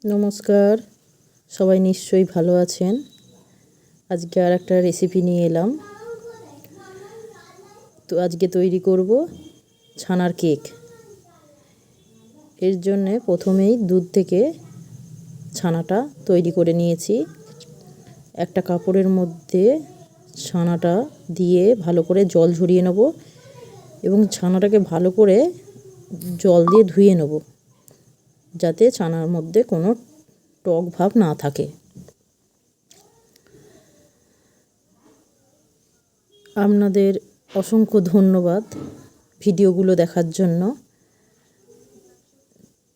নমস্কার, সবাই নিশ্চয়ই ভালো আছেন। আজকে আর একটা রেসিপি নিয়ে এলাম। তো আজকে তৈরি করব ছানার কেক। এর জন্যে প্রথমেই দুধ থেকে ছানাটা তৈরি করে নিয়েছি। একটা কাপড়ের মধ্যে ছানাটা দিয়ে ভালো করে জল ঝরিয়ে নেব এবং ছানাটাকে ভালো করে জল দিয়ে ধুয়ে নেব, যাতে ছানার মধ্যে কোনো টক ভাব না থাকে। আপনাদের অসংখ্য ধন্যবাদ ভিডিওগুলো দেখার জন্য।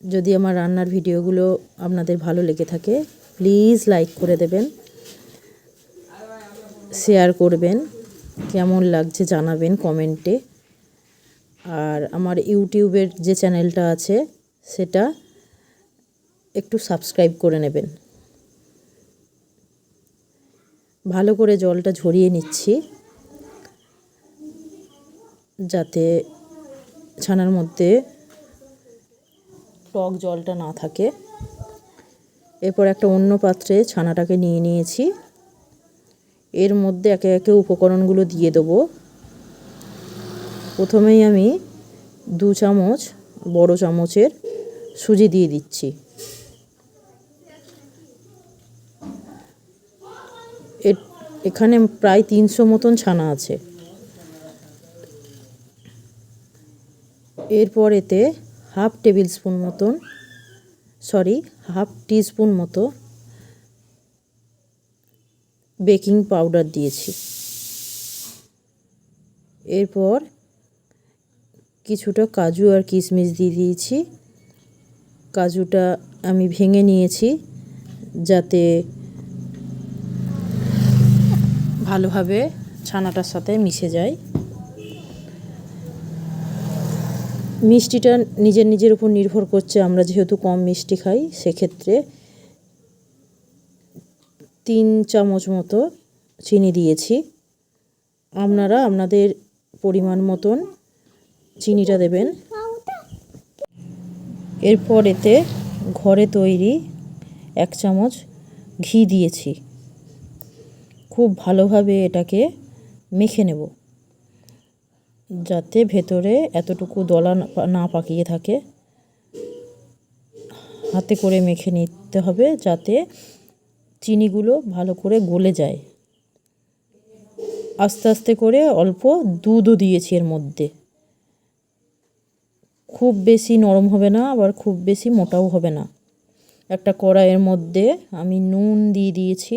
যদি আমার রান্নার ভিডিওগুলো আপনাদের ভালো লেগে থাকে, প্লিজ লাইক করে দেবেন, শেয়ার করবেন, কেমন লাগছে জানাবেন কমেন্টে। আর আমার ইউটিউবের যে চ্যানেলটা আছে সেটা একটু সাবস্ক্রাইব করে নেবেন। ভালো করে জলটা ঝরিয়ে নিচ্ছি, যাতে ছানার মধ্যে টক জলটা না থাকে। এরপর একটা অন্য পাত্রে ছানাটাকে নিয়ে নিয়েছি। এর মধ্যে একে একে উপকরণগুলো দিয়ে দেবো। প্রথমেই আমি 2 চামচ বড় চামচের সুজি দিয়ে দিচ্ছি। এখানে প্রায় 300 মতন ছানা আছে। এরপর এতে হাফ টিস্পুন মতো বেকিং পাউডার দিয়েছি। এরপর কিছুটা কাজু আর কিশমিশ দিয়ে দিয়েছি। কাজুটা আমি ভেঙে নিয়েছি, যাতে ভালোভাবে ছানাটার সাথে মিশে যায়। মিষ্টিটা নিজের উপর নির্ভর করছে। আমরা যেহেতু কম মিষ্টি খাই, সেক্ষেত্রে 3 চামচ মতো চিনি দিয়েছি। আপনারা আপনাদের পরিমাণ মতন চিনিটা দেবেন। এরপর এতে ঘরে তৈরি 1 চামচ ঘি দিয়েছি। খুব ভালোভাবে এটাকে মেখে নেব, যাতে ভেতরে এতটুকু দলা না পাকিয়ে থাকে। হাতে করে মেখে নিতে হবে, যাতে চিনিগুলো ভালো করে গলে যায়। আস্তে আস্তে করে অল্প দুধও দিয়েছি এর মধ্যে। খুব বেশি নরম হবে না, আবার খুব বেশি মোটাও হবে না। একটা কড়াইয়ের মধ্যে আমি নুন দিয়ে দিয়েছি।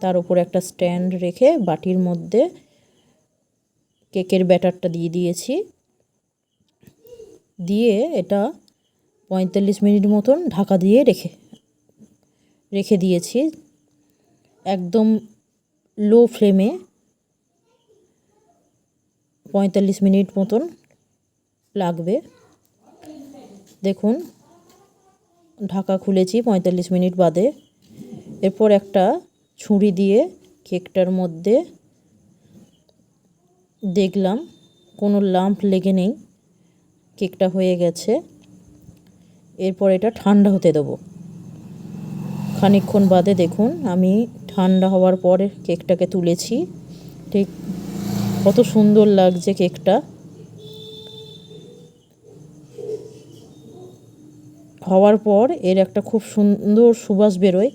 তার উপর একটা স্ট্যান্ড রেখে বাটির মধ্যে কেকের ব্যাটারটা দিয়ে দিয়েছি। দিয়ে এটা 45 মিনিট মতন ঢাকা দিয়ে রেখে দিয়েছি। একদম লো ফ্লেমে 45 মিনিট মতন লাগবে। দেখুন, ঢাকা খুলেছি 45 মিনিট বাদে। এরপর একটা ছুরি দিয়ে কেকটার মধ্যে দেখলাম কোনো লাম্প লেগে নেই, কেকটা হয়ে গেছে। এরপর এটা ঠান্ডা হতে দেবো। খানিকক্ষণ বাদে দেখুন, আমি ঠান্ডা হওয়ার পরে কেকটাকে তুলেছি। ঠিক কত সুন্দর লাগছে কেকটা। হওয়ার পর এর একটা খুব সুন্দর সুবাস বেরোয়।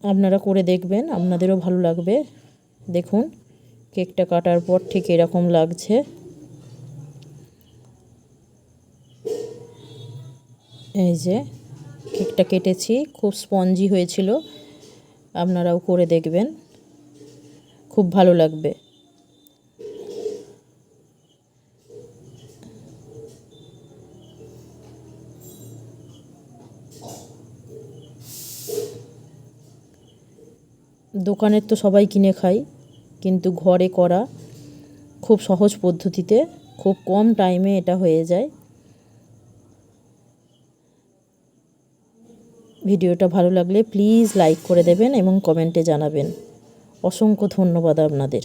আপনারা করে দেখবেন, আপনাদেরও ভালো লাগবে। দেখুন, কেকটা কাটার পর ঠিক এরকম লাগছে। এই যে কেকটা কেটেছি, খুব স্পঞ্জি হয়েছিল। আপনারাও করে দেখবেন, খুব ভালো লাগবে। দোকানের তো সবাই কিনে খায়, কিন্তু ঘরে করা খুব সহজ পদ্ধতিতে খুব কম টাইমে এটা হয়ে যায়। ভিডিওটা ভালো লাগলে প্লিজ লাইক করে দেবেন এবং কমেন্টে জানাবেন। অসংখ্য ধন্যবাদ আপনাদের।